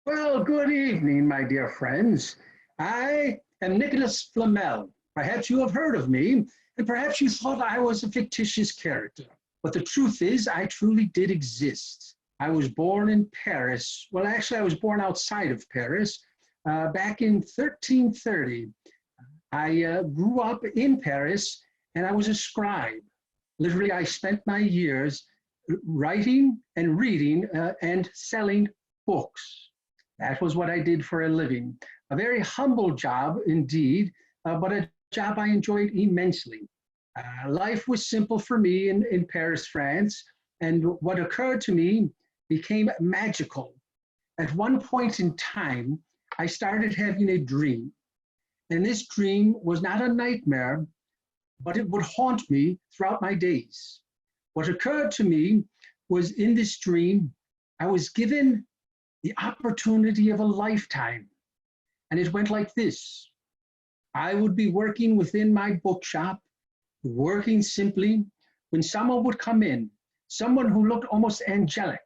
Well, good evening, my dear friends. I am Nicholas Flamel. Perhaps you have heard of me, and perhaps you thought I was a fictitious character. But the truth is, I truly did exist. I was born in Paris. Well, actually, I was born outside of Paris back in 1330. I grew up in Paris, and I was a scribe. Literally, I spent my years writing and reading and selling books. That was what I did for a living. A very humble job indeed, but a job I enjoyed immensely. Life was simple for me in Paris, France, and what occurred to me became magical. At one point in time, I started having a dream, and this dream was not a nightmare, but it would haunt me throughout my days. What occurred to me was in this dream, I was given the opportunity of a lifetime. And it went like this. I would be working within my bookshop, working simply, when someone would come in, someone who looked almost angelic,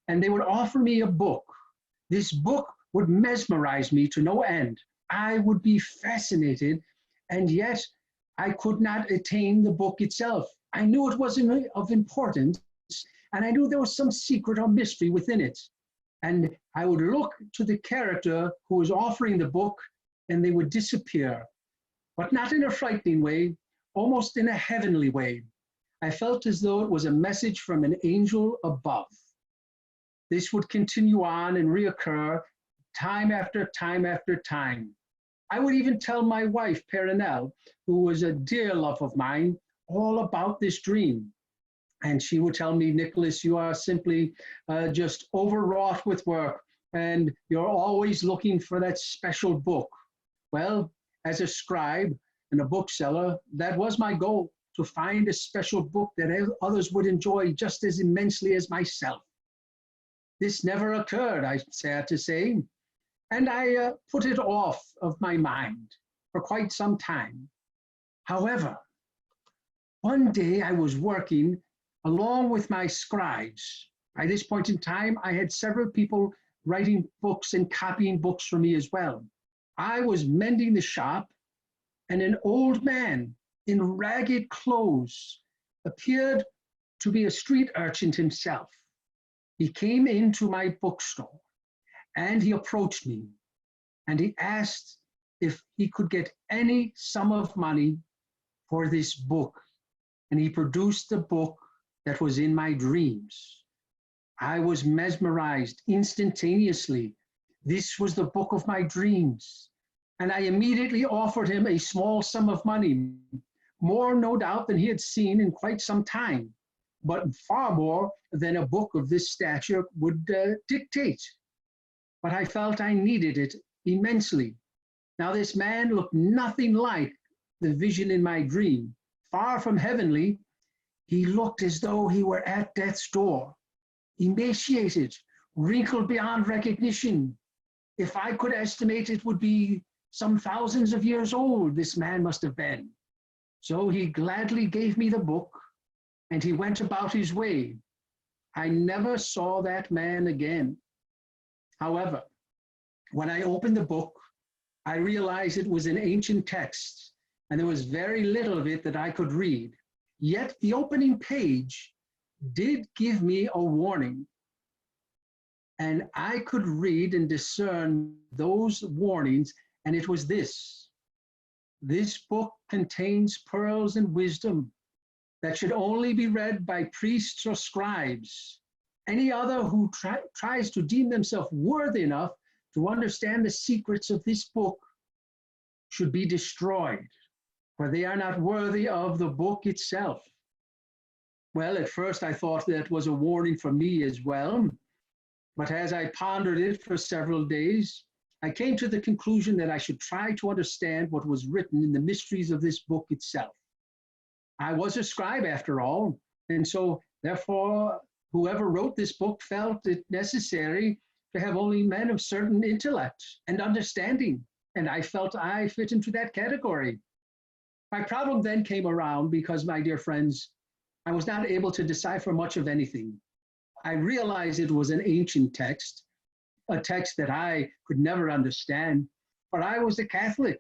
and they would offer me a book. This book would mesmerize me to no end. I would be fascinated, and yet I could not attain the book itself. I knew it wasn't of importance, and I knew there was some secret or mystery within it. And I would look to the character who was offering the book, and they would disappear, but not in a frightening way, almost in a heavenly way. I felt as though it was a message from an angel above. This would continue on and reoccur time after time after time. I would even tell my wife, Perinelle, who was a dear love of mine, all about this dream. And she would tell me, Nicholas, you are simply just overwrought with work, and you're always looking for that special book. Well, as a scribe and a bookseller, that was my goal, to find a special book that others would enjoy just as immensely as myself. This never occurred, I'm sad to say, and I put it off of my mind for quite some time. However, one day I was working along with my scribes. By this point in time, I had several people writing books and copying books for me as well. I was mending the shop, and an old man in ragged clothes appeared to be a street urchin himself. He came into my bookstore, and he approached me, and he asked if he could get any sum of money for this book. And he produced the book that was in my dreams. I was mesmerized instantaneously. This was the book of my dreams. And I immediately offered him a small sum of money, more no doubt than he had seen in quite some time, but far more than a book of this stature would dictate. But I felt I needed it immensely. Now this man looked nothing like the vision in my dream. Far from heavenly, he looked as though he were at death's door, emaciated, wrinkled beyond recognition. If I could estimate, it would be some thousands of years old, this man must have been. So he gladly gave me the book, and he went about his way. I never saw that man again. However, when I opened the book, I realized it was an ancient text, and there was very little of it that I could read. Yet the opening page did give me a warning, and I could read and discern those warnings, and it was this. This book contains pearls and wisdom that should only be read by priests or scribes. Any other who tries to deem themselves worthy enough to understand the secrets of this book should be destroyed, for they are not worthy of the book itself. Well, at first I thought that was a warning for me as well, but as I pondered it for several days, I came to the conclusion that I should try to understand what was written in the mysteries of this book itself. I was a scribe after all, and so therefore whoever wrote this book felt it necessary to have only men of certain intellect and understanding, and I felt I fit into that category. My problem then came around because, my dear friends, I was not able to decipher much of anything. I realized it was an ancient text, a text that I could never understand, but I was a Catholic,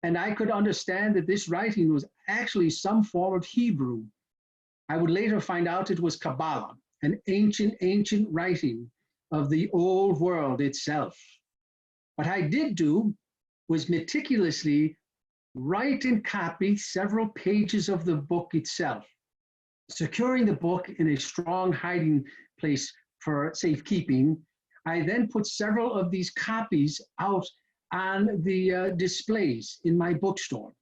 and I could understand that this writing was actually some form of Hebrew. I would later find out it was Kabbalah, an ancient writing of the old world itself. What I did do was meticulously write and copy several pages of the book itself, securing the book in a strong hiding place for safekeeping. I then put several of these copies out on the displays in my bookstore.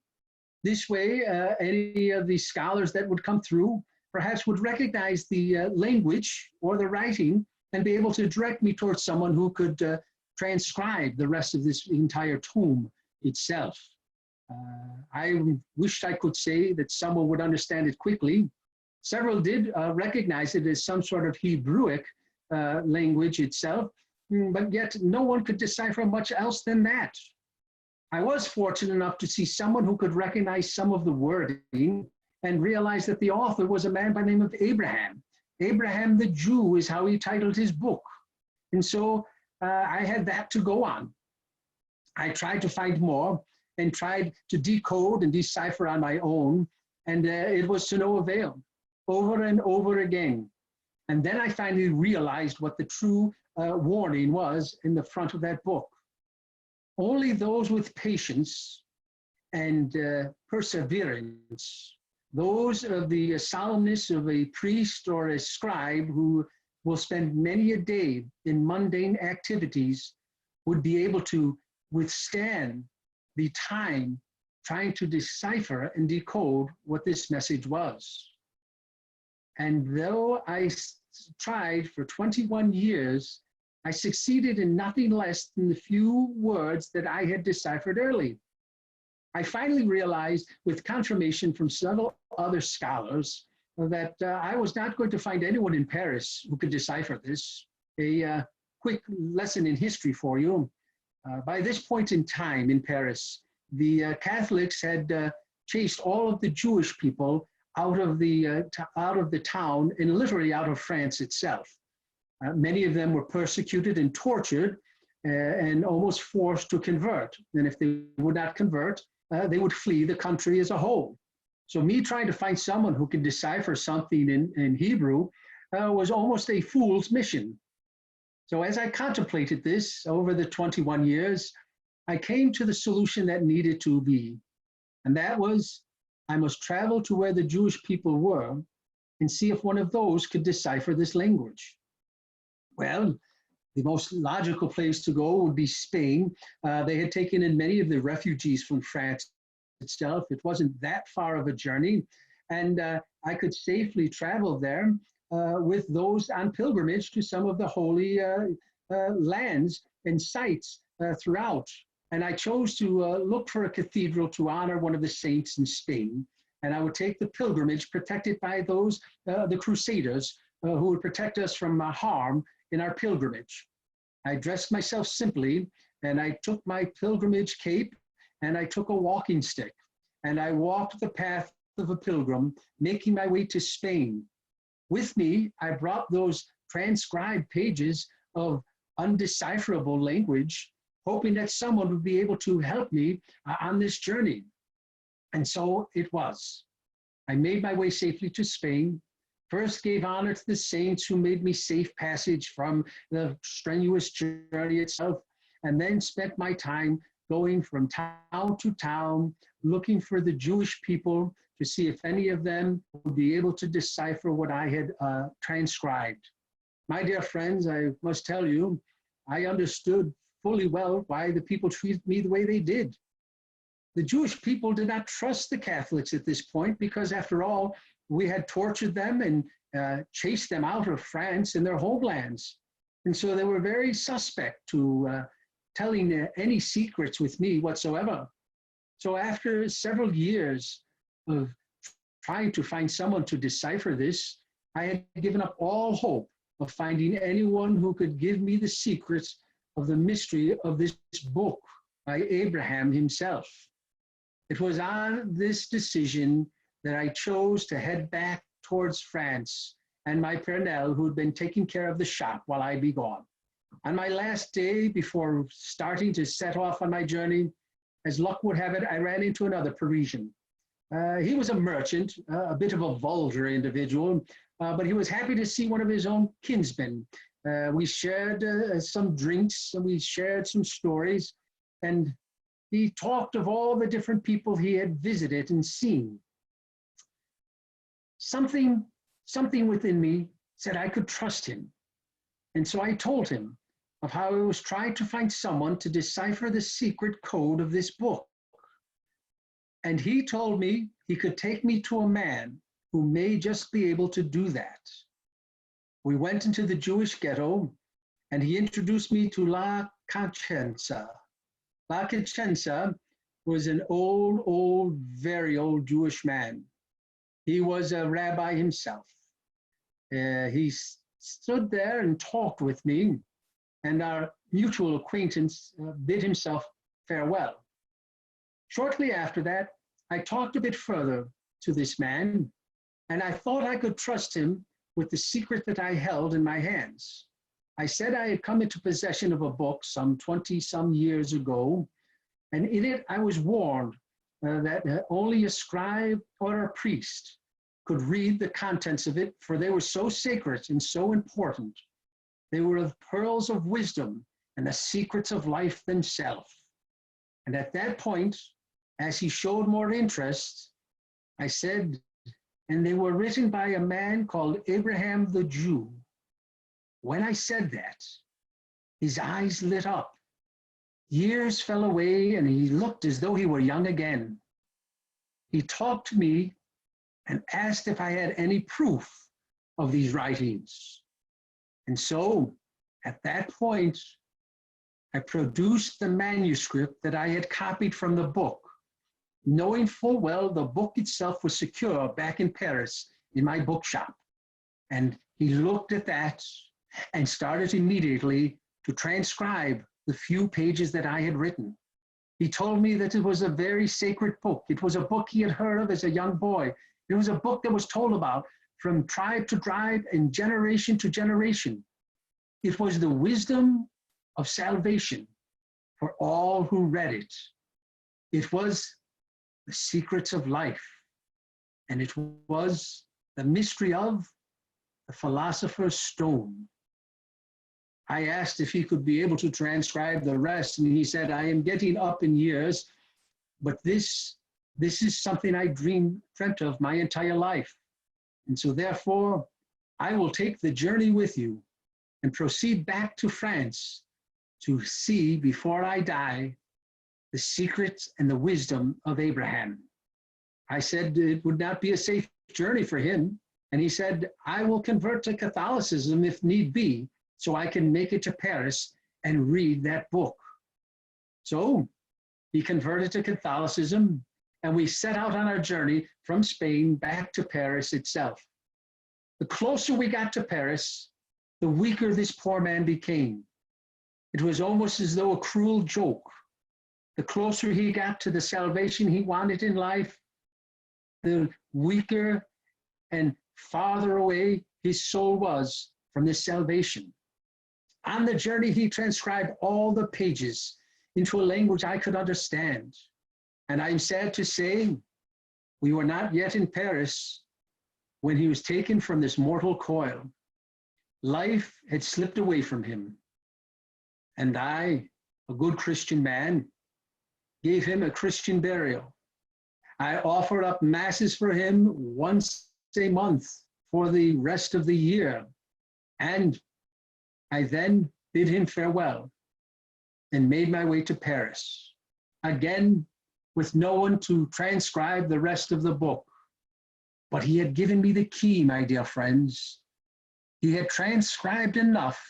This way, any of the scholars that would come through perhaps would recognize the language or the writing and be able to direct me towards someone who could transcribe the rest of this entire tome itself. I wished I could say that someone would understand it quickly. Several did recognize it as some sort of Hebrewic language itself, but yet no one could decipher much else than that. I was fortunate enough to see someone who could recognize some of the wording and realize that the author was a man by the name of Abraham. Abraham the Jew is how he titled his book. And so I had that to go on. I tried to find more and tried to decode and decipher on my own, and it was to no avail, over and over again. And then I finally realized what the true warning was in the front of that book. Only those with patience and perseverance, those of the solemnness of a priest or a scribe who will spend many a day in mundane activities, would be able to withstand the time trying to decipher and decode what this message was. And though I tried for 21 years, I succeeded in nothing less than the few words that I had deciphered early. I finally realized, with confirmation from several other scholars, that I was not going to find anyone in Paris who could decipher this. A quick lesson in history for you. By this point in time in Paris, the Catholics had chased all of the Jewish people out of the town and literally out of France itself. Many of them were persecuted and tortured and almost forced to convert. And if they would not convert, they would flee the country as a whole. So me trying to find someone who could decipher something in Hebrew was almost a fool's mission. So as I contemplated this over the 21 years, I came to the solution that needed to be. And that was, I must travel to where the Jewish people were and see if one of those could decipher this language. Well, the most logical place to go would be Spain. They had taken in many of the refugees from France itself. It wasn't that far of a journey. And I could safely travel there with those on pilgrimage to some of the holy lands and sites throughout. And I chose to look for a cathedral to honor one of the saints in Spain. And I would take the pilgrimage protected by those, the Crusaders, who would protect us from harm in our pilgrimage. I dressed myself simply, and I took my pilgrimage cape, and I took a walking stick, and I walked the path of a pilgrim, making my way to Spain. With me, I brought those transcribed pages of undecipherable language, hoping that someone would be able to help me on this journey. And so it was. I made my way safely to Spain, first gave honor to the saints who made me safe passage from the strenuous journey itself, and then spent my time going from town to town, looking for the Jewish people to see if any of them would be able to decipher what I had transcribed. My dear friends, I must tell you, I understood fully well why the people treated me the way they did. The Jewish people did not trust the Catholics at this point because, after all, we had tortured them and chased them out of France and their homelands. And so they were very suspect to telling any secrets with me whatsoever. So after several years of trying to find someone to decipher this, I had given up all hope of finding anyone who could give me the secrets of the mystery of this book by Abraham himself. It was on this decision that I chose to head back towards France and my Pernell, who had been taking care of the shop while I'd be gone. On my last day before starting to set off on my journey, as luck would have it, I ran into another Parisian. He was a merchant, a bit of a vulgar individual, but he was happy to see one of his own kinsmen. We shared some drinks and we shared some stories, and he talked of all the different people he had visited and seen. Something within me said I could trust him. And so I told him of how I was trying to find someone to decipher the secret code of this book. And he told me he could take me to a man who may just be able to do that. We went into the Jewish ghetto, and he introduced me to La Conscienza. La Conscienza was an old, very old Jewish man. He was a rabbi himself. He stood there and talked with me, and our mutual acquaintance bid himself farewell. Shortly after that, I talked a bit further to this man, and I thought I could trust him with the secret that I held in my hands. I said I had come into possession of a book some 20-some years ago, and in it I was warned that only a scribe or a priest could read the contents of it, for they were so sacred and so important. They were of pearls of wisdom and the secrets of life themselves. And at that point, as he showed more interest, I said, and they were written by a man called Abraham the Jew. When I said that, his eyes lit up. Years fell away, and he looked as though he were young again. He talked to me and asked if I had any proof of these writings. And so, at that point, I produced the manuscript that I had copied from the book, knowing full well the book itself was secure back in Paris in my bookshop. And he looked at that and started immediately to transcribe the few pages that I had written. He told me that it was a very sacred book. It was a book he had heard of as a young boy. It was a book that was told about from tribe to tribe and generation to generation. It was the wisdom of salvation for all who read it. It was the secrets of life, and it was the mystery of the Philosopher's Stone. I asked if he could be able to transcribe the rest, and he said, I am getting up in years, but this is something I dreamt of my entire life. And so therefore, I will take the journey with you and proceed back to France to see, before I die, the secrets and the wisdom of Abraham. I said it would not be a safe journey for him. And he said, I will convert to Catholicism if need be, so I can make it to Paris and read that book. So he converted to Catholicism, and we set out on our journey from Spain back to Paris itself. The closer we got to Paris, the weaker this poor man became. It was almost as though a cruel joke. The closer he got to the salvation he wanted in life, the weaker and farther away his soul was from this salvation. On the journey, he transcribed all the pages into a language I could understand. And I'm sad to say, we were not yet in Paris when he was taken from this mortal coil. Life had slipped away from him. And I, a good Christian man, gave him a Christian burial. I offered up masses for him once a month for the rest of the year. And I then bid him farewell and made my way to Paris, again with no one to transcribe the rest of the book. But he had given me the key, my dear friends. He had transcribed enough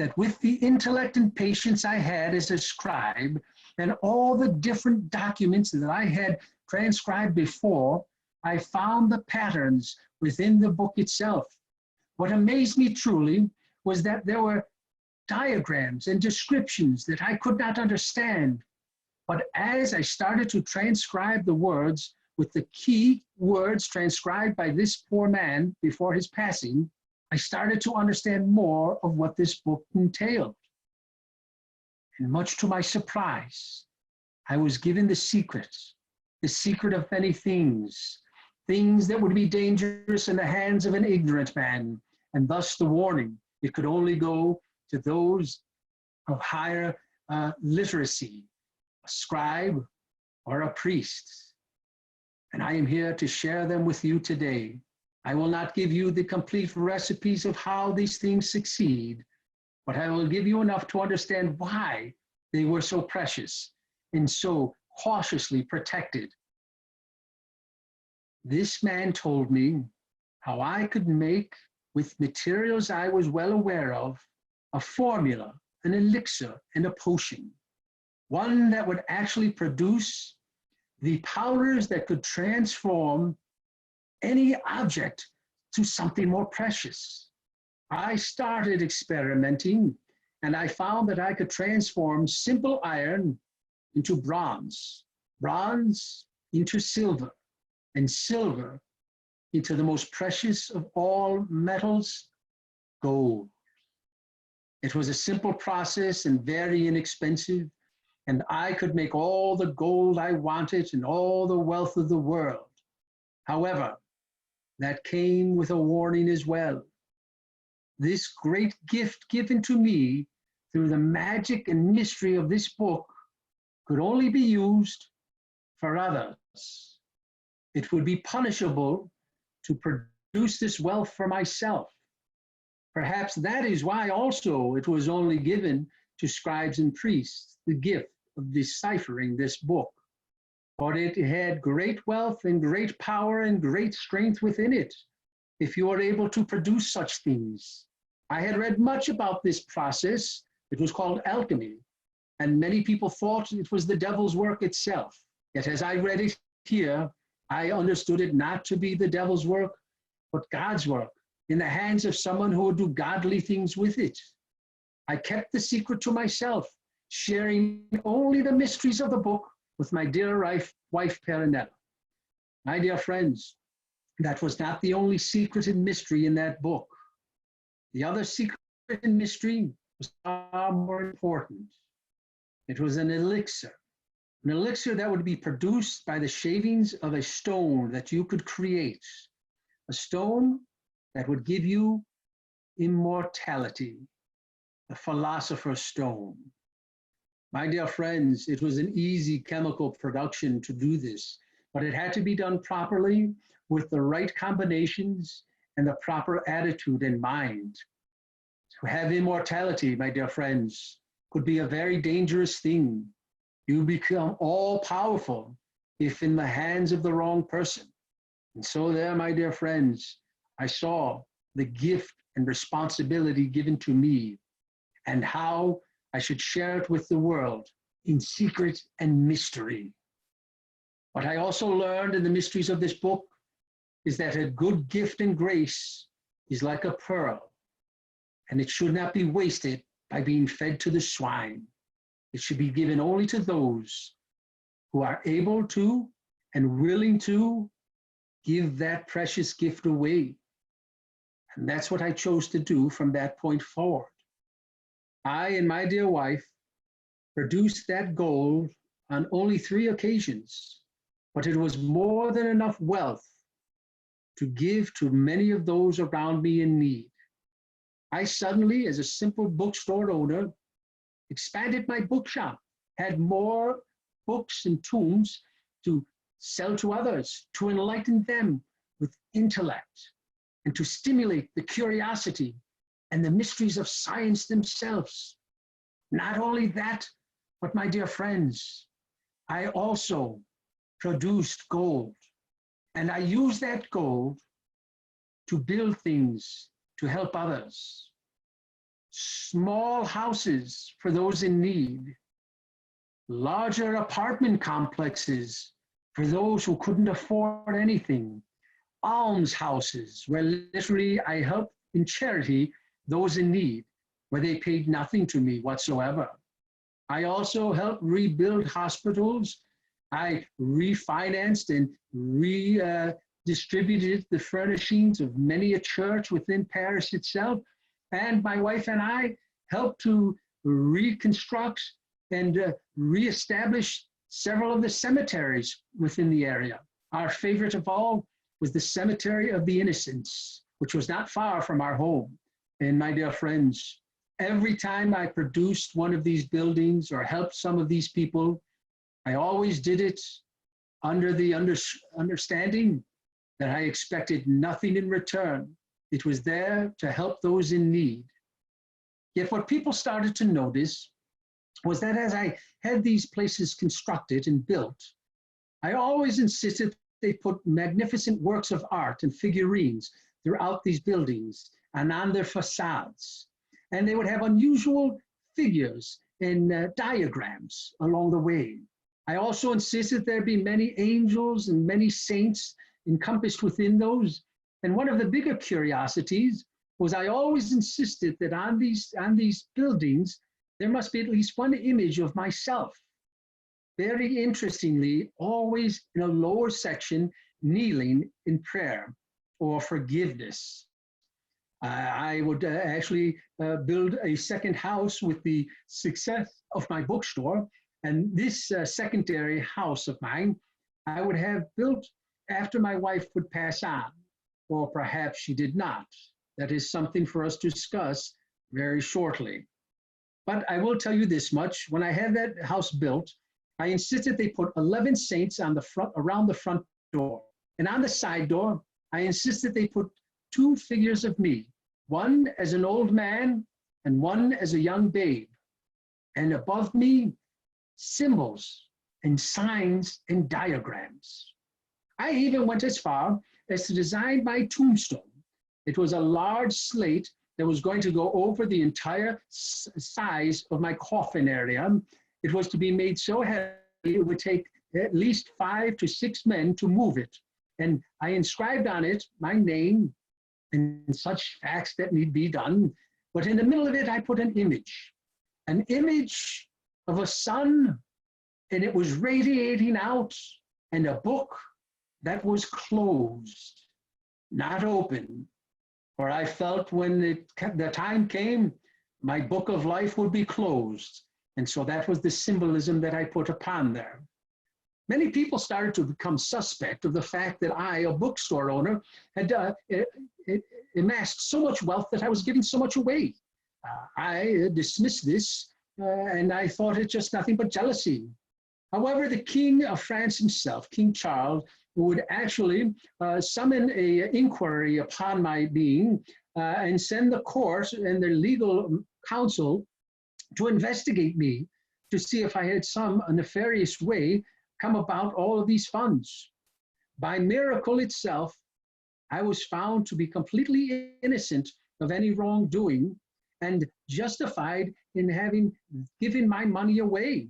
that with the intellect and patience I had as a scribe and all the different documents that I had transcribed before, I found the patterns within the book itself. What amazed me truly was that there were diagrams and descriptions that I could not understand. But as I started to transcribe the words with the key words transcribed by this poor man before his passing, I started to understand more of what this book entailed. And much to my surprise, I was given the secret of many things, things that would be dangerous in the hands of an ignorant man, and thus the warning, it could only go to those of higher literacy, a scribe or a priest. And I am here to share them with you today. I will not give you the complete recipes of how these things succeed, but I will give you enough to understand why they were so precious and so cautiously protected. This man told me how I could make, with materials I was well aware of, a formula, an elixir, and a potion, one that would actually produce the powers that could transform any object to something more precious. I started experimenting, and I found that I could transform simple iron into bronze, bronze into silver, and silver into the most precious of all metals, gold. It was a simple process and very inexpensive, and I could make all the gold I wanted and all the wealth of the world. However, that came with a warning as well. This great gift given to me through the magic and mystery of this book could only be used for others. It would be punishable to produce this wealth for myself. Perhaps that is why also it was only given to scribes and priests, the gift of deciphering this book. But it had great wealth and great power and great strength within it, if you are able to produce such things. I had read much about this process. It was called alchemy, and many people thought it was the devil's work itself. Yet as I read it here, I understood it not to be the devil's work, but God's work in the hands of someone who would do godly things with it. I kept the secret to myself, sharing only the mysteries of the book with my dear wife, Perenella. My dear friends, that was not the only secret and mystery in that book. The other secret and mystery was far more important. It was an elixir that would be produced by the shavings of a stone that you could create, a stone that would give you immortality, the Philosopher's Stone. My dear friends, it was an easy chemical production to do this, but it had to be done properly with the right combinations and the proper attitude in mind. To have immortality, my dear friends, could be a very dangerous thing. You become all-powerful if in the hands of the wrong person. And so there, my dear friends, I saw the gift and responsibility given to me and how I should share it with the world in secret and mystery. What I also learned in the mysteries of this book is that a good gift and grace is like a pearl, and it should not be wasted by being fed to the swine. It should be given only to those who are able to and willing to give that precious gift away. And that's what I chose to do from that point forward. I and my dear wife produced that gold on only 3 occasions, but it was more than enough wealth to give to many of those around me in need. I suddenly, as a simple bookstore owner, expanded my bookshop, had more books and tomes to sell to others, to enlighten them with intellect, and to stimulate the curiosity and the mysteries of science themselves. Not only that, but my dear friends, I also produced gold, and I used that gold to build things to help others. Small houses for those in need, larger apartment complexes for those who couldn't afford anything, almshouses where literally I helped in charity those in need, where they paid nothing to me whatsoever. I also helped rebuild hospitals. I refinanced and redistributed the furnishings of many a church within Paris itself. And my wife and I helped to reconstruct and reestablished several of the cemeteries within the area. Our favorite of all was the Cemetery of the Innocents, which was not far from our home. And my dear friends, every time I produced one of these buildings or helped some of these people, I always did it under the understanding that I expected nothing in return. It was there to help those in need. Yet what people started to notice was that as I had these places constructed and built, I always insisted they put magnificent works of art and figurines throughout these buildings and on their facades. And they would have unusual figures and diagrams along the way. I also insisted there be many angels and many saints encompassed within those. And one of the bigger curiosities was I always insisted that on these buildings, there must be at least one image of myself. Very interestingly, always in a lower section, kneeling in prayer or forgiveness. I would actually build a second house with the success of my bookstore. And this secondary house of mine, I would have built after my wife would pass on, or perhaps she did not. That is something for us to discuss very shortly. But I will tell you this much, when I had that house built, I insisted they put 11 saints on the front, around the front door. And on the side door, I insisted they put 2 figures of me, one as an old man and one as a young babe. And above me, symbols and signs and diagrams. I even went as far as to design my tombstone. It was a large slate that was going to go over the entire size of my coffin area. It was to be made so heavy it would take at least 5 to 6 men to move it. And I inscribed on it my name and such facts that need be done. But in the middle of it, I put an image of a sun, and it was radiating out, and a book that was closed, not open. For I felt when the time came, my book of life would be closed. And so that was the symbolism that I put upon there. Many people started to become suspect of the fact that I, a bookstore owner, had amassed so much wealth that I was giving so much away. I dismissed this, and I thought it just nothing but jealousy. However, the King of France himself, King Charles, would actually summon an inquiry upon my being and send the court and the legal counsel to investigate me to see if I had some nefarious way come about all of these funds. By miracle itself, I was found to be completely innocent of any wrongdoing and justified in having given my money away.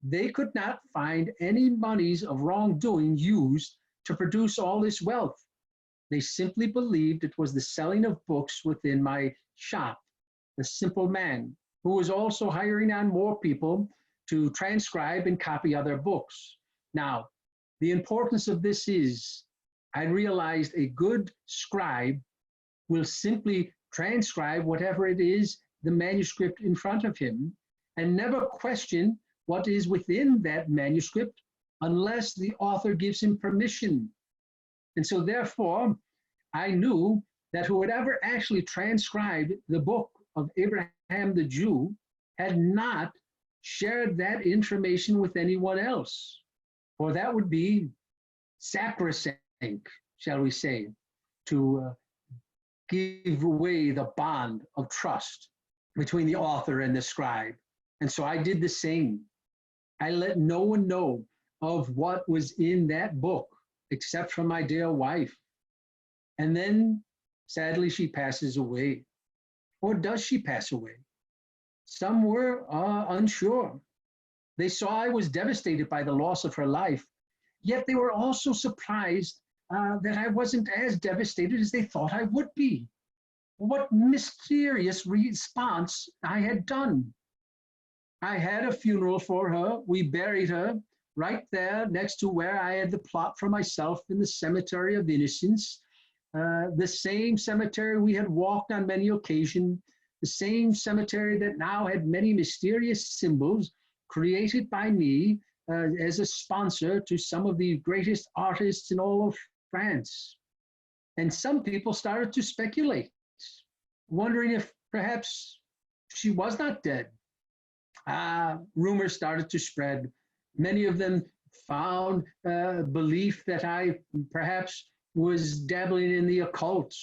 They could not find any monies of wrongdoing used to produce all this wealth. They simply believed it was the selling of books within my shop, the simple man, who was also hiring on more people to transcribe and copy other books. Now, the importance of this is, I realized a good scribe will simply transcribe whatever it is, the manuscript in front of him, and never question what is within that manuscript unless the author gives him permission. And so therefore, I knew that whoever actually transcribed the book of Abraham the Jew had not shared that information with anyone else, or that would be sacrosanct, shall we say, to give away the bond of trust between the author and the scribe. And so I did the same. I let no one know of what was in that book except for my dear wife. And then, sadly, she passes away. Or does she pass away? Some were unsure. They saw I was devastated by the loss of her life, yet they were also surprised that I wasn't as devastated as they thought I would be. What mysterious response I had done. I had a funeral for her. We buried her right there next to where I had the plot for myself in the Cemetery of Innocents, the same cemetery we had walked on many occasions, the same cemetery that now had many mysterious symbols created by me as a sponsor to some of the greatest artists in all of France. And some people started to speculate, wondering if perhaps she was not dead. Rumors started to spread. Many of them found belief that I perhaps was dabbling in the occult.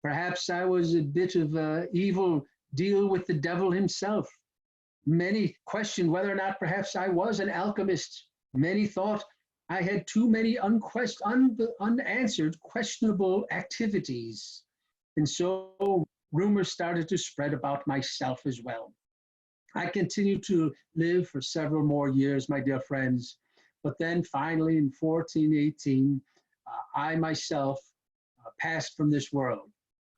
Perhaps I was a bit of an evil deal with the devil himself. Many questioned whether or not perhaps I was an alchemist. Many thought I had too many unanswered, questionable activities. And so rumors started to spread about myself as well. I continued to live for several more years, my dear friends. But then finally in 1418, I myself passed from this world.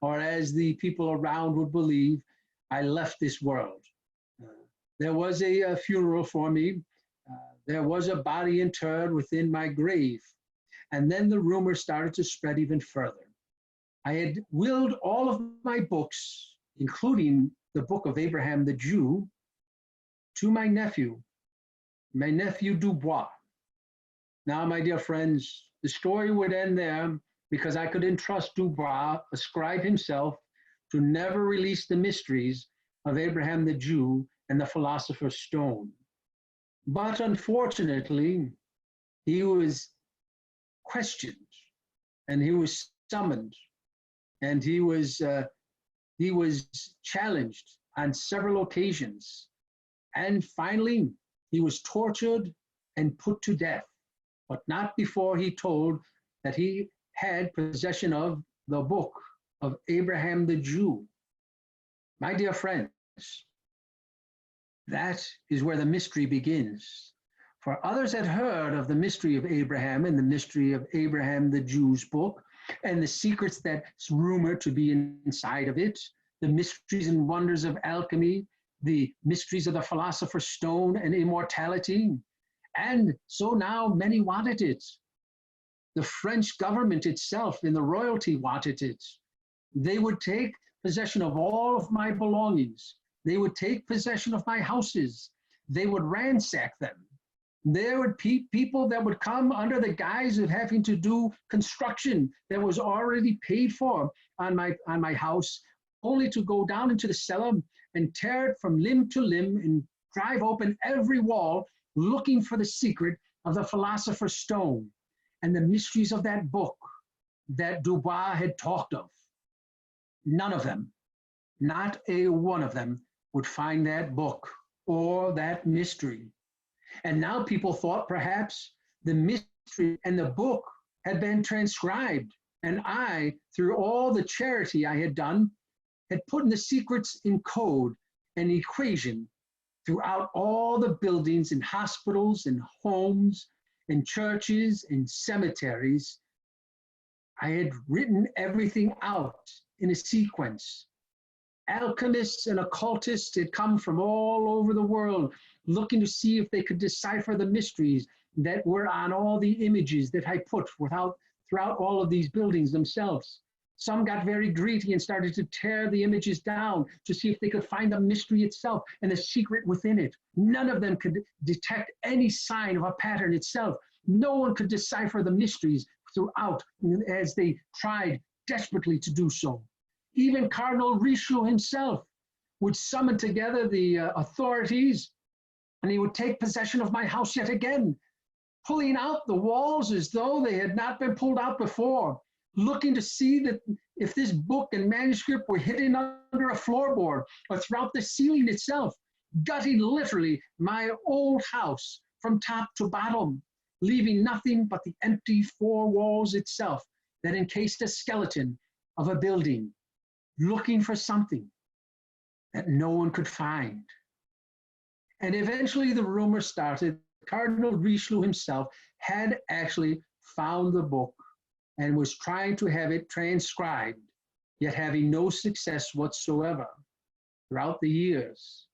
Or as the people around would believe, I left this world. There was a funeral for me. There was a body interred within my grave. And then the rumor started to spread even further. I had willed all of my books, including the book of Abraham the Jew, to my nephew Dubois. Now, my dear friends, the story would end there because I could entrust Dubois, a scribe himself, to never release the mysteries of Abraham the Jew and the Philosopher's Stone. But unfortunately, he was questioned and he was summoned and he was challenged on several occasions. And finally, he was tortured and put to death, but not before he told that he had possession of the book of Abraham the Jew. My dear friends, that is where the mystery begins. For others had heard of the mystery of Abraham and the mystery of Abraham the Jew's book and the secrets that's rumored to be inside of it, the mysteries and wonders of alchemy, the mysteries of the Philosopher's Stone and immortality. And so now many wanted it. The French government itself and the royalty wanted it. They would take possession of all of my belongings. They would take possession of my houses. They would ransack them. There would be people that would come under the guise of having to do construction that was already paid for on my house, only to go down into the cellar and tear it from limb to limb and drive open every wall looking for the secret of the Philosopher's Stone and the mysteries of that book that Dubois had talked of. None of them, not a one of them, would find that book or that mystery. And now people thought perhaps the mystery and the book had been transcribed. And I, through all the charity I had done, had put in the secrets in code and equation throughout all the buildings and hospitals and homes and churches and cemeteries. I had written everything out in a sequence. Alchemists and occultists had come from all over the world looking to see if they could decipher the mysteries that were on all the images that I put throughout all of these buildings themselves. Some got very greedy and started to tear the images down to see if they could find the mystery itself and the secret within it. None of them could detect any sign of a pattern itself. No one could decipher the mysteries throughout as they tried desperately to do so. Even Cardinal Richelieu himself would summon together the authorities, and he would take possession of my house yet again, pulling out the walls as though they had not been pulled out before, looking to see that if this book and manuscript were hidden under a floorboard or throughout the ceiling itself, gutting literally my old house from top to bottom, leaving nothing but the empty four walls itself that encased a skeleton of a building, looking for something that no one could find. And eventually the rumor started. Cardinal Richelieu himself had actually found the book and was trying to have it transcribed, yet having no success whatsoever throughout the years.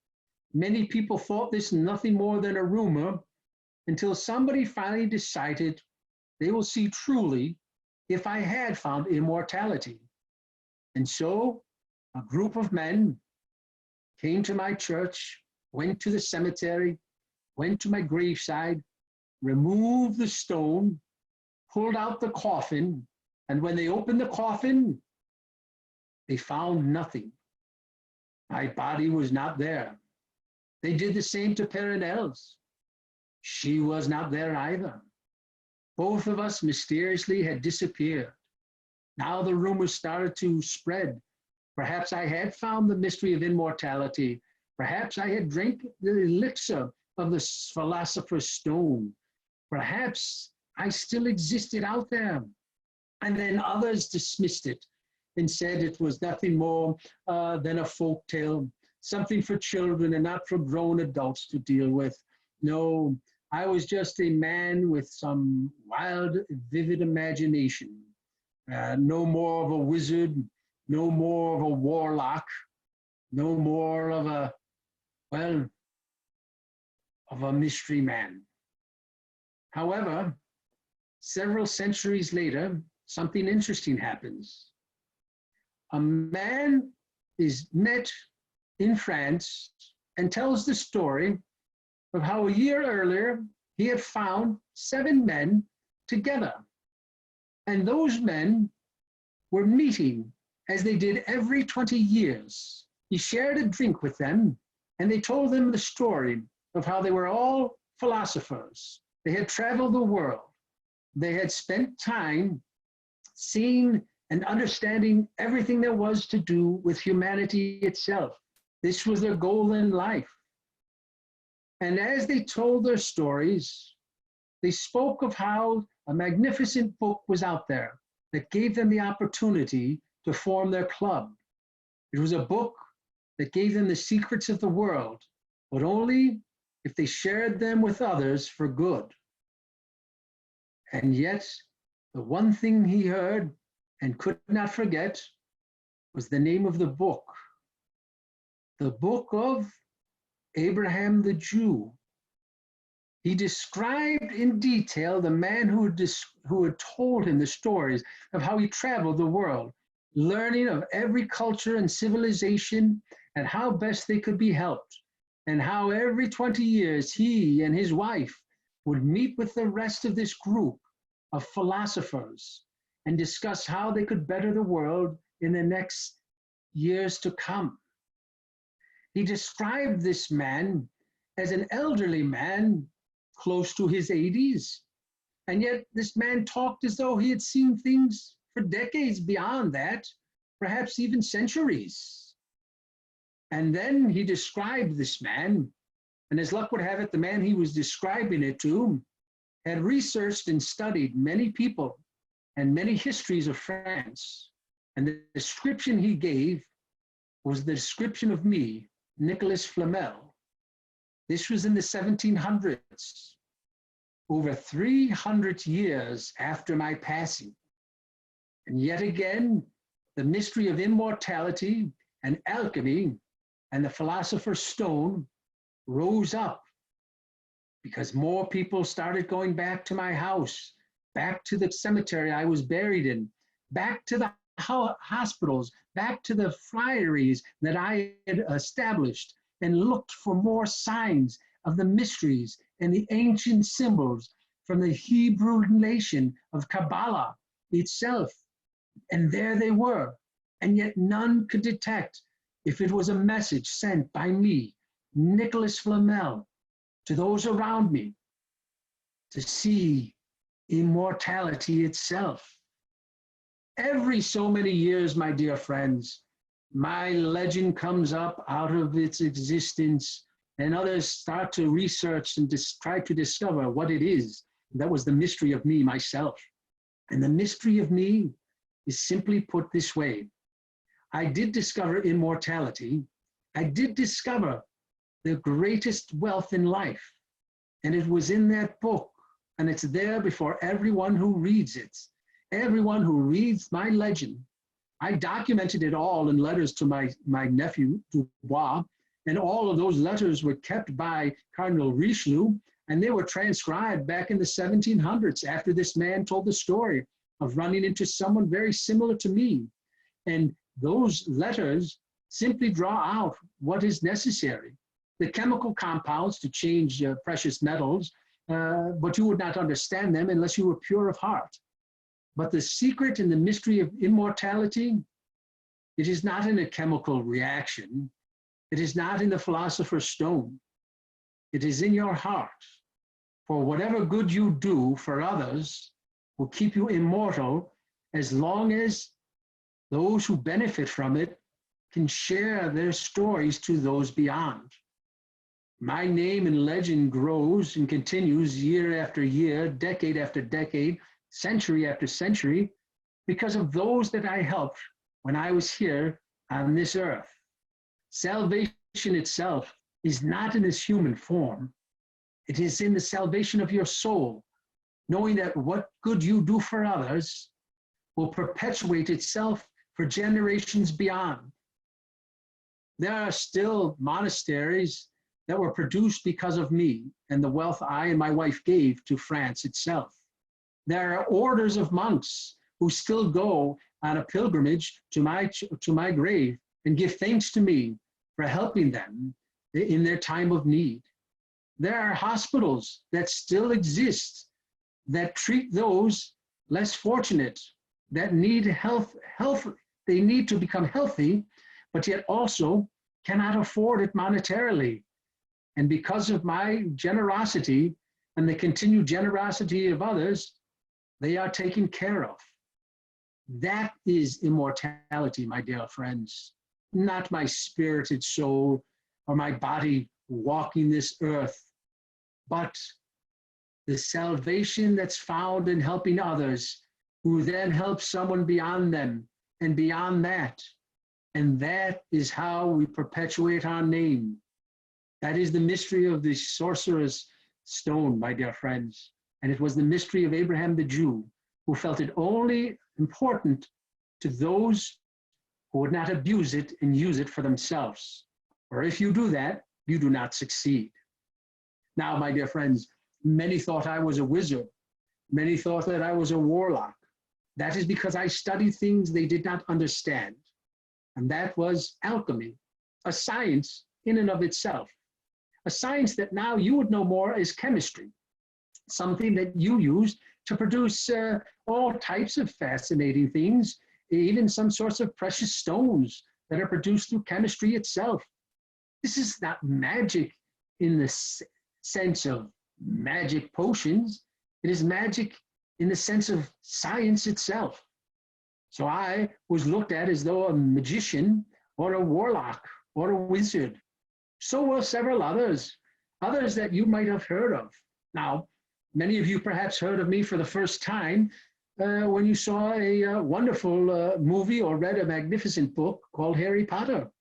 Many people thought this nothing more than a rumor until somebody finally decided they will see truly if I had found immortality. And so a group of men came to my church, went to the cemetery, went to my graveside, removed the stone, pulled out the coffin, and when they opened the coffin, they found nothing. My body was not there. They did the same to Perenelle's. She was not there either. Both of us mysteriously had disappeared. Now the rumors started to spread. Perhaps I had found the mystery of immortality. Perhaps I had drank the elixir of the philosopher's stone. Perhaps I still existed out there. And then others dismissed it and said it was nothing more than a folk tale, something for children and not for grown adults to deal with. No, I was just a man with some wild, vivid imagination. No more of a wizard, no more of a warlock, no more of a, well, of a mystery man. However, several centuries later, something interesting happens. A man is met in France and tells the story of how a year earlier he had found 7 men together. And those men were meeting as they did every 20 years. He shared a drink with them and they told them the story of how they were all philosophers. They had traveled the world. They had spent time seeing and understanding everything there was to do with humanity itself. This was their goal in life. And as they told their stories, they spoke of how a magnificent book was out there that gave them the opportunity to form their club. It was a book that gave them the secrets of the world, but only if they shared them with others for good. And yet, the one thing he heard and could not forget was the name of the book of Abraham the Jew. He described in detail the man who had told him the stories of how he traveled the world, learning of every culture and civilization and how best they could be helped, and how every 20 years he and his wife would meet with the rest of this group of philosophers and discuss how they could better the world in the next years to come. He described this man as an elderly man, close to his 80s, and yet this man talked as though he had seen things for decades beyond that, perhaps even centuries. And then he described this man, and as luck would have it, the man he was describing it to had researched and studied many people and many histories of France. And the description he gave was the description of me, Nicholas Flamel. This was in the 1700s, over 300 years after my passing. And yet again, the mystery of immortality and alchemy and the philosopher's stone rose up because more people started going back to my house, back to the cemetery I was buried in, back to the hospitals, back to the friaries that I had established, and looked for more signs of the mysteries and the ancient symbols from the Hebrew nation of Kabbalah itself. And there they were, and yet none could detect if it was a message sent by me, Nicholas Flamel, to those around me to see immortality itself. Every so many years, my dear friends, my legend comes up out of its existence, and others start to research and try to discover what it is. That was the mystery of me, myself. And the mystery of me is simply put this way. I did discover immortality. I did discover the greatest wealth in life. And it was in that book, and it's there before everyone who reads it. Everyone who reads my legend. I documented it all in letters to my nephew, Dubois, and all of those letters were kept by Cardinal Richelieu, and they were transcribed back in the 1700s after this man told the story of running into someone very similar to me. And those letters simply draw out what is necessary. the chemical compounds to change precious metals, but you would not understand them unless you were pure of heart. But the secret and the mystery of immortality, it is not in a chemical reaction. It is not in the philosopher's stone. It is in your heart. For whatever good you do for others will keep you immortal as long as those who benefit from it can share their stories to those beyond. My name and legend grows and continues year after year, decade after decade, century after century, because of those that I helped when I was here on this earth. Salvation itself is not in this human form. It is in the salvation of your soul, knowing that what good you do for others will perpetuate itself for generations beyond. There are still monasteries that were produced because of me and the wealth I and my wife gave to France itself. There are orders of monks who still go on a pilgrimage to my grave and give thanks to me for helping them in their time of need. There are hospitals that still exist that treat those less fortunate, that need health. They need to become healthy, but yet also cannot afford it monetarily. And because of my generosity and the continued generosity of others, they are taken care of. That is immortality, my dear friends, not my spirited soul or my body walking this earth, but the salvation that's found in helping others, who then help someone beyond them and beyond that. And that is how we perpetuate our name. That is the mystery of the sorcerer's stone, my dear friends. And it was the mystery of Abraham the Jew, who felt it only important to those who would not abuse it and use it for themselves. For if you do that, you do not succeed. Now, my dear friends, many thought I was a wizard. Many thought that I was a warlock. That is because I studied things they did not understand. And that was alchemy, a science in and of itself. A science that now you would know more as chemistry, something that you use to produce all types of fascinating things, even some sorts of precious stones that are produced through chemistry itself. This is not magic in the sense of magic potions. It is magic in the sense of science itself. So I was looked at as though a magician or a warlock or a wizard. So were several others that you might have heard of. Now, many of you perhaps heard of me for the first time when you saw a wonderful movie or read a magnificent book called Harry Potter.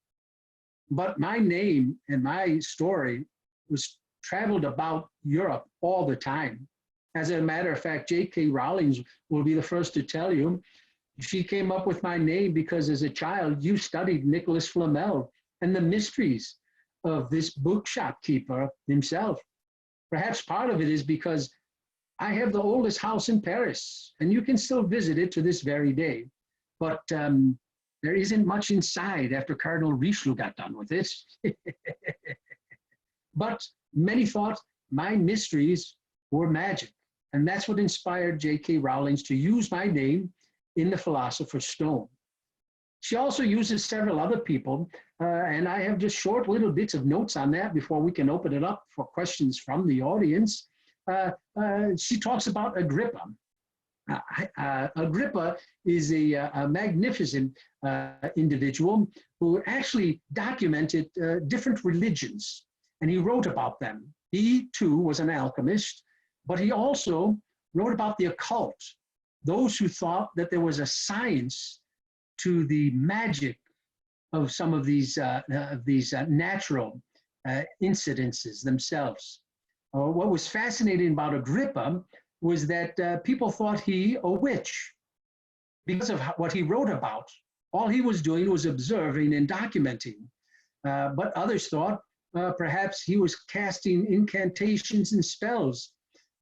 But my name and my story was traveled about Europe all the time. As a matter of fact, J.K. Rowling will be the first to tell you, she came up with my name because as a child, you studied Nicholas Flamel and the mysteries of this bookshop keeper himself. Perhaps part of it is because I have the oldest house in Paris, and you can still visit it to this very day. But there isn't much inside after Cardinal Richelieu got done with it. But many thought my mysteries were magic. And that's what inspired J.K. Rowling to use my name in the Philosopher's Stone. She also uses several other people, and I have just short little bits of notes on that before we can open it up for questions from the audience. She talks about Agrippa. Agrippa is a magnificent individual who actually documented different religions, and he wrote about them. He too was an alchemist, but he also wrote about the occult, those who thought that there was a science to the magic of some of these natural incidences themselves. What was fascinating about Agrippa was that people thought he a witch because of what he wrote about. All he was doing was observing and documenting. But others thought perhaps he was casting incantations and spells.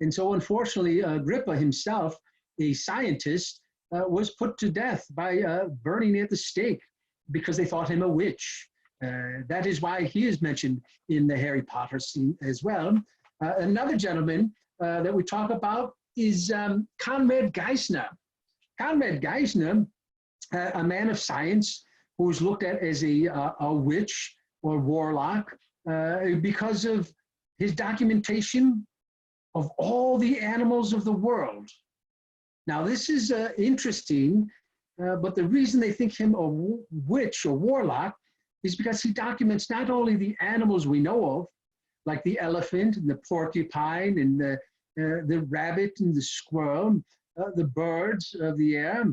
And so unfortunately, Agrippa himself, a scientist, was put to death by burning at the stake because they thought him a witch. That is why he is mentioned in the Harry Potter scene as well. Another gentleman that we talk about is Conrad Geisner. Conrad Geisner, a man of science who was looked at as a witch or warlock because of his documentation of all the animals of the world. Now, this is interesting, but the reason they think him a witch or warlock is because he documents not only the animals we know of, like the elephant and the porcupine and the rabbit and the squirrel, the birds of the air,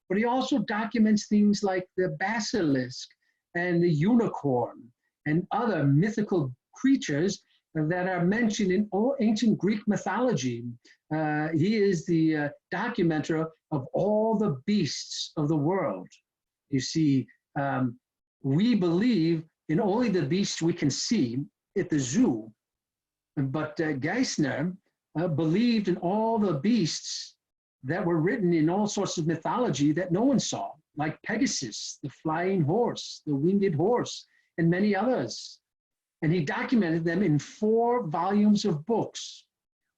but he also documents things like the basilisk and the unicorn and other mythical creatures that are mentioned in all ancient Greek mythology. He is the documenter of all the beasts of the world. You see, we believe in only the beasts we can see at the zoo, but Geisner believed in all the beasts that were written in all sorts of mythology that no one saw, like Pegasus, the flying horse, the winged horse, and many others. And he documented them in 4 volumes of books.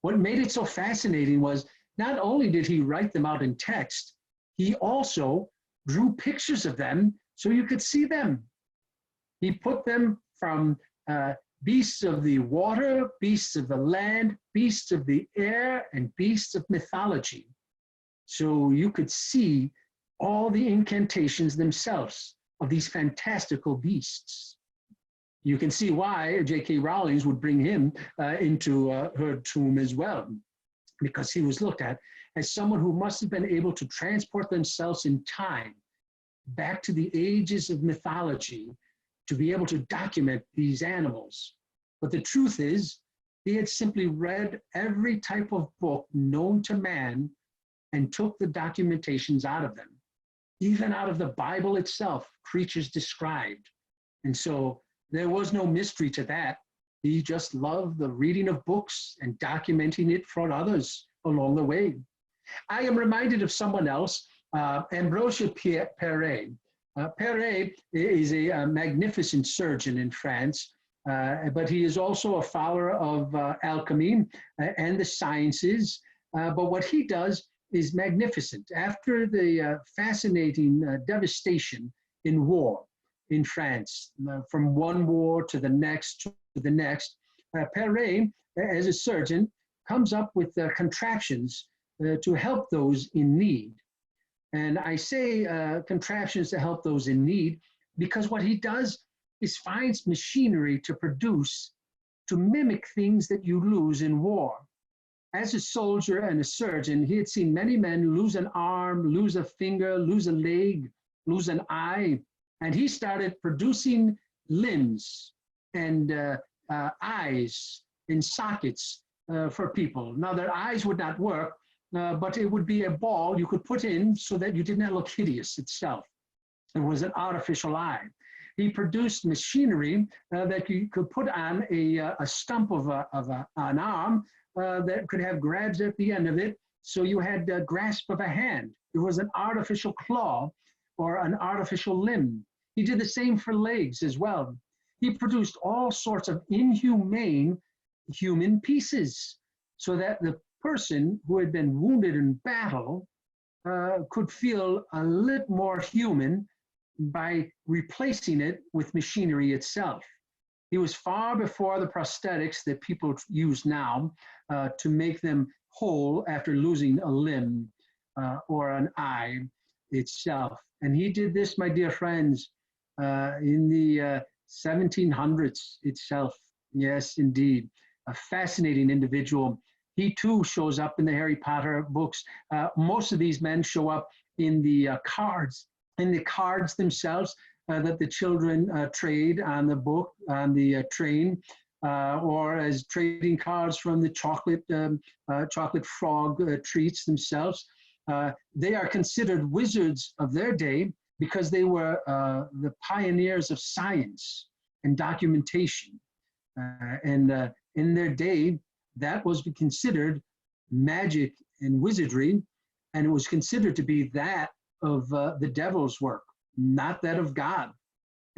What made it so fascinating was not only did he write them out in text, he also drew pictures of them so you could see them. He put them from beasts of the water, beasts of the land, beasts of the air, and beasts of mythology. So you could see all the incantations themselves of these fantastical beasts. You can see why J.K. Rowling would bring him into her tomb as well, because he was looked at as someone who must have been able to transport themselves in time back to the ages of mythology to be able to document these animals. But the truth is, he had simply read every type of book known to man and took the documentations out of them, even out of the Bible itself, creatures described. And so there was no mystery to that. He just loved the reading of books and documenting it for others along the way. I am reminded of someone else, Ambroise Paré. Paré is a magnificent surgeon in France, but he is also a follower of alchemy and the sciences. But what he does is magnificent. After the fascinating devastation in war in France, from one war to the next, Paré, as a surgeon, comes up with contraptions to help those in need. And I say contraptions to help those in need because what he does is finds machinery to produce, to mimic things that you lose in war. As a soldier and a surgeon, he had seen many men lose an arm, lose a finger, lose a leg, lose an eye, and he started producing limbs and eyes in sockets for people. Now, their eyes would not work, but it would be a ball you could put in so that you did not look hideous itself. It was an artificial eye. He produced machinery that you could put on a stump of an arm that could have grabs at the end of it, so you had the grasp of a hand. It was an artificial claw or an artificial limb. He did the same for legs as well. He produced all sorts of inhumane human pieces so that the person who had been wounded in battle could feel a little more human by replacing it with machinery itself. He was far before the prosthetics that people use now to make them whole after losing a limb or an eye itself. And he did this, my dear friends, in the 1700s itself. Yes, indeed. A fascinating individual. He too shows up in the Harry Potter books. Most of these men show up in the cards themselves that the children trade on the book, on the train, or as trading cards from the chocolate frog treats themselves. They are considered wizards of their day because they were the pioneers of science and documentation. And in their day, that was considered magic and wizardry, and it was considered to be that of the devil's work, not that of God.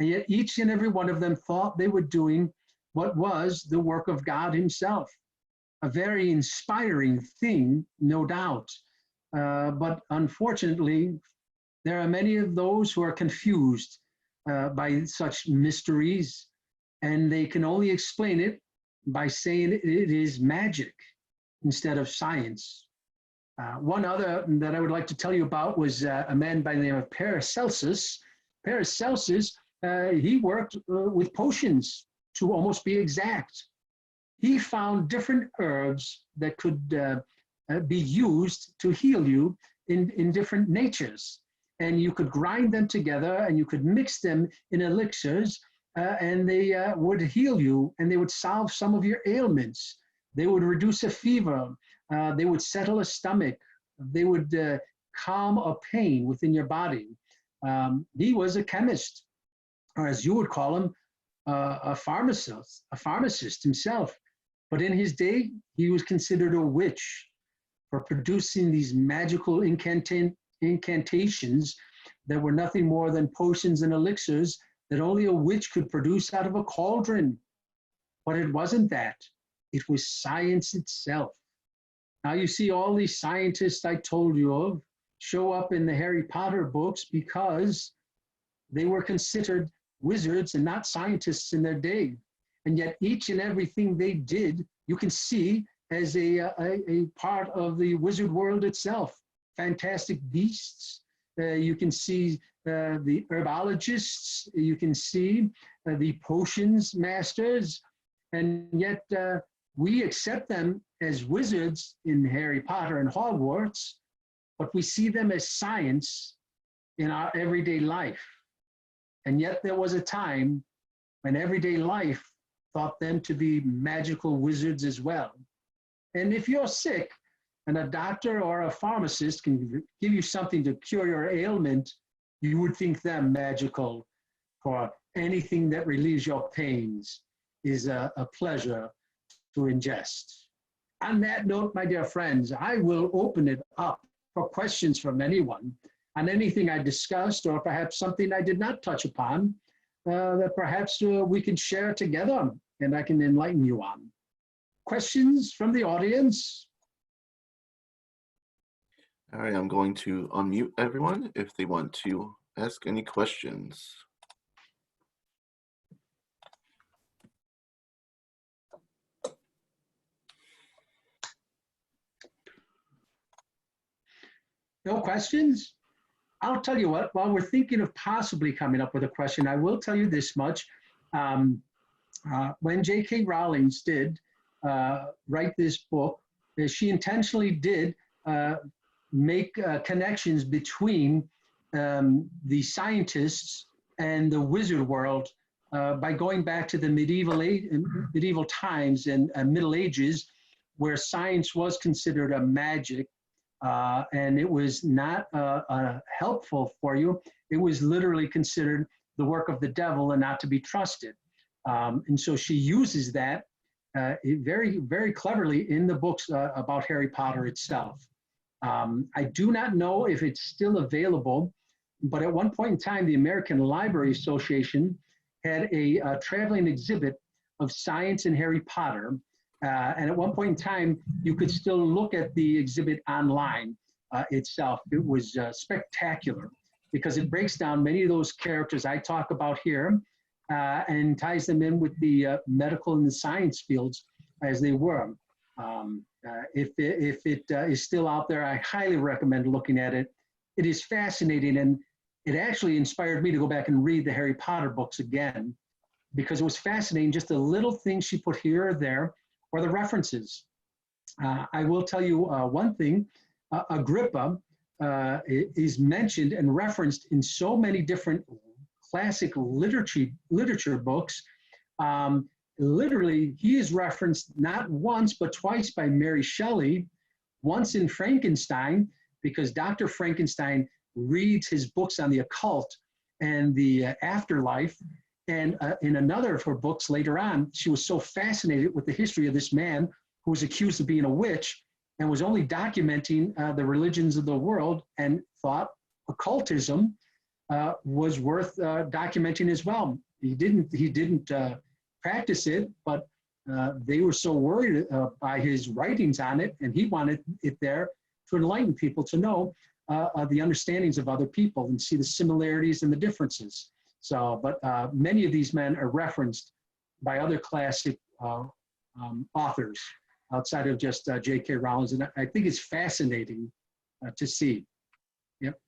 And yet each and every one of them thought they were doing what was the work of God himself. A very inspiring thing, no doubt. But unfortunately, there are many of those who are confused by such mysteries, and they can only explain it by saying it is magic instead of science. One other that I would like to tell you about was a man by the name of Paracelsus. Paracelsus, he worked with potions, to almost be exact. He found different herbs that could be used to heal you in different natures. And you could grind them together and you could mix them in elixirs and they would heal you and they would solve some of your ailments. They would reduce a fever. They would settle a stomach. They would calm a pain within your body. He was a chemist, or as you would call him, a pharmacist himself. But in his day, he was considered a witch for producing these magical incantations that were nothing more than potions and elixirs that only a witch could produce out of a cauldron. But it wasn't that. It was science itself. Now you see all these scientists I told you of show up in the Harry Potter books because they were considered wizards and not scientists in their day. And yet each and everything they did, you can see as a part of the wizard world itself. Fantastic beasts. You can see the herbologists. You can see the potions masters. And yet we accept them as wizards in Harry Potter and Hogwarts, but we see them as science in our everyday life. And yet there was a time when everyday life thought them to be magical wizards as well. And if you're sick and a doctor or a pharmacist can give you something to cure your ailment, you would think them magical, for anything that relieves your pains is a pleasure to ingest. On that note, my dear friends, I will open it up for questions from anyone on anything I discussed or perhaps something I did not touch upon that perhaps we can share together and I can enlighten you on. Questions from the audience? All right, I'm going to unmute everyone if they want to ask any questions. No questions? I'll tell you what, while we're thinking of possibly coming up with a question, I will tell you this much. When J.K. Rowling did write this book, she intentionally did make connections between the scientists and the wizard world by going back to the medieval times and Middle Ages, where science was considered a magic. And it was not helpful for you. It was literally considered the work of the devil and not to be trusted. And so she uses that very, very cleverly in the books about Harry Potter itself. I do not know if it's still available, but at one point in time, the American Library Association had a traveling exhibit of science and Harry Potter. And at one point in time, you could still look at the exhibit online itself. It was spectacular because it breaks down many of those characters I talk about here and ties them in with the medical and the science fields as they were. If it is still out there, I highly recommend looking at it. It is fascinating, and it actually inspired me to go back and read the Harry Potter books again because it was fascinating, just the little things she put here or there, or the references. I will tell you one thing. Agrippa is mentioned and referenced in so many different classic literature books. Literally, he is referenced not once, but twice by Mary Shelley, once in Frankenstein, because Dr. Frankenstein reads his books on the occult and the afterlife. And in another of her books later on, she was so fascinated with the history of this man who was accused of being a witch and was only documenting the religions of the world and thought occultism was worth documenting as well. He didn't practice it, but they were so worried by his writings on it, and he wanted it there to enlighten people to know the understandings of other people and see the similarities and the differences. So, but many of these men are referenced by other classic authors outside of just J.K. Rowling, and I think it's fascinating to see. Yep.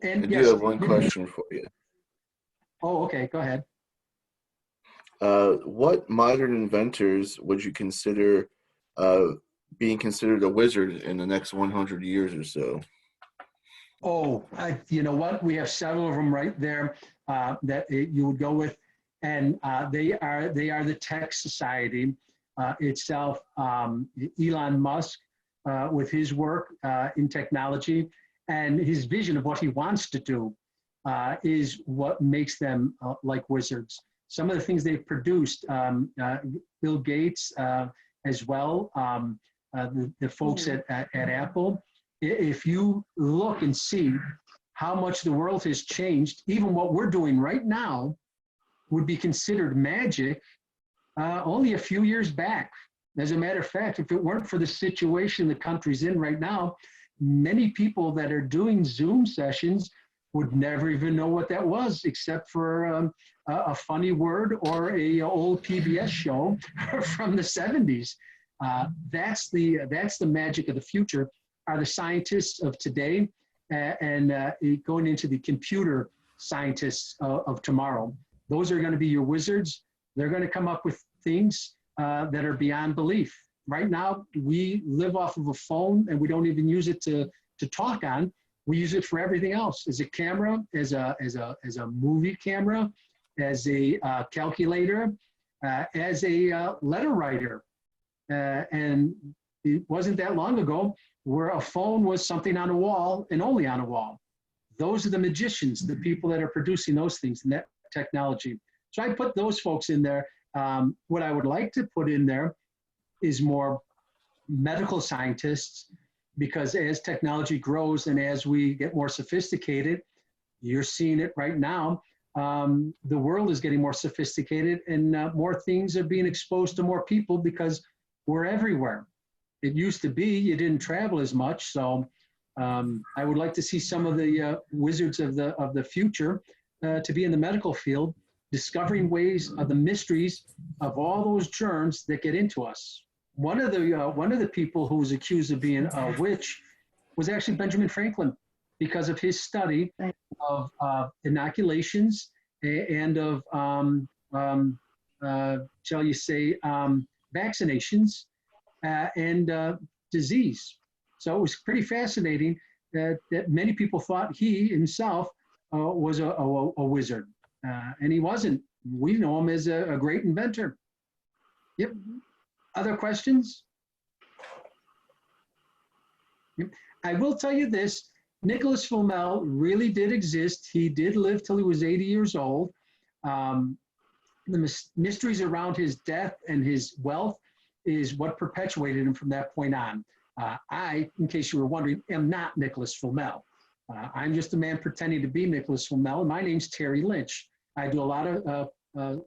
And I yes, do have one question for you. Oh, okay, go ahead. What modern inventors would you consider being considered a wizard in the next 100 years or so? Oh, you know what? We have several of them right there that you would go with, and they are the tech society itself. Elon Musk, with his work in technology and his vision of what he wants to do, is what makes them like wizards. Some of the things they've produced, Bill Gates as well, the folks at Apple. If you look and see how much the world has changed, even what we're doing right now would be considered magic only a few years back. As a matter of fact, if it weren't for the situation the country's in right now, many people that are doing Zoom sessions would never even know what that was, except for a funny word or a old PBS show from the 70s. That's the magic of the future, are the scientists of today and going into the computer scientists of tomorrow. Those are going to be your wizards. They're going to come up with things that are beyond belief. Right now, we live off of a phone and we don't even use it to talk on. We use it for everything else, as a camera, as a movie camera, as a calculator, as a letter writer. And it wasn't that long ago where a phone was something on a wall and only on a wall. Those are the magicians, the people that are producing those things and that technology. So I put those folks in there. What I would like to put in there is more medical scientists, because as technology grows and as we get more sophisticated, you're seeing it right now, the world is getting more sophisticated and more things are being exposed to more people because we're everywhere. It used to be you didn't travel as much, so I would like to see some of the wizards of the future to be in the medical field, discovering ways of the mysteries of all those germs that get into us. One of the people who was accused of being a witch was actually Benjamin Franklin, because of his study of inoculations and of shall you say vaccinations and disease. So it was pretty fascinating that many people thought he himself was a wizard, and he wasn't. We know him as a great inventor. Yep. Other questions? Yep. I will tell you this, Nicholas Flamel really did exist. He did live till he was 80 years old. The mysteries around his death and his wealth is what perpetuated him from that point on. I, in case you were wondering, am not Nicholas Flamel. I'm just a man pretending to be Nicholas Flamel, and my name's Terry Lynch. I do a lot of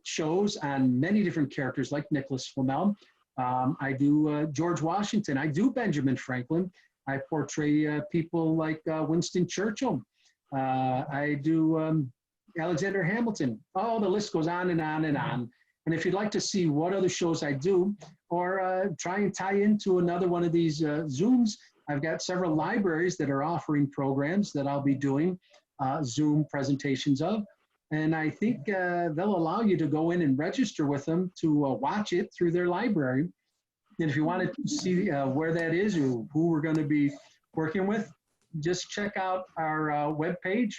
shows on many different characters like Nicholas Flamel. I do George Washington. I do Benjamin Franklin. I portray people like Winston Churchill. I do Alexander Hamilton. Oh, the list goes on and on and on. And if you'd like to see what other shows I do, or try and tie into another one of these Zooms, I've got several libraries that are offering programs that I'll be doing Zoom presentations of. And I think they'll allow you to go in and register with them to watch it through their library. And if you want to see where that is or who we're going to be working with, just check out our webpage,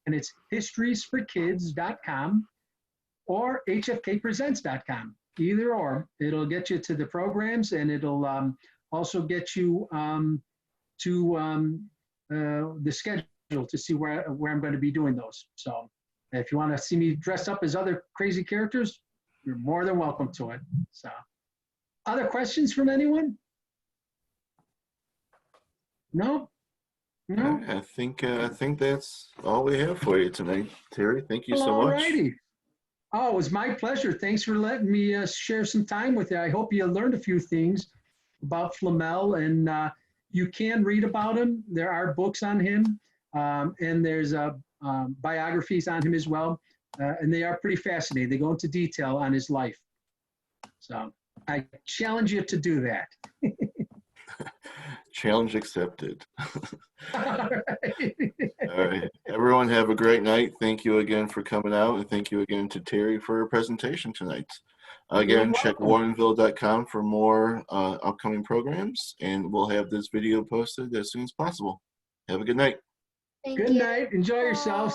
and it's historiesforkids.com or hfkpresents.com. Either or, it'll get you to the programs, and it'll also get you to the schedule to see where I'm going to be doing those. So if you want to see me dress up as other crazy characters, you're more than welcome to it. So, other questions from anyone? No? No? All right, I think that's all we have for you tonight, Terry. Thank you Well, so all much. righty. Oh, it was my pleasure. Thanks for letting me share some time with you. I hope you learned a few things about Flamel, and you can read about him. There are books on him, and there's biographies on him as well, and they are pretty fascinating. They go into detail on his life. So I challenge you to do that. Challenge accepted. All right. All right. Everyone have a great night. Thank you again for coming out, and thank you again to Terry for her presentation tonight. You're Again, check welcome. warrenville.com for more upcoming programs, and we'll have this video posted as soon as possible. Have a good night. Thank Good you. night. Enjoy yourselves.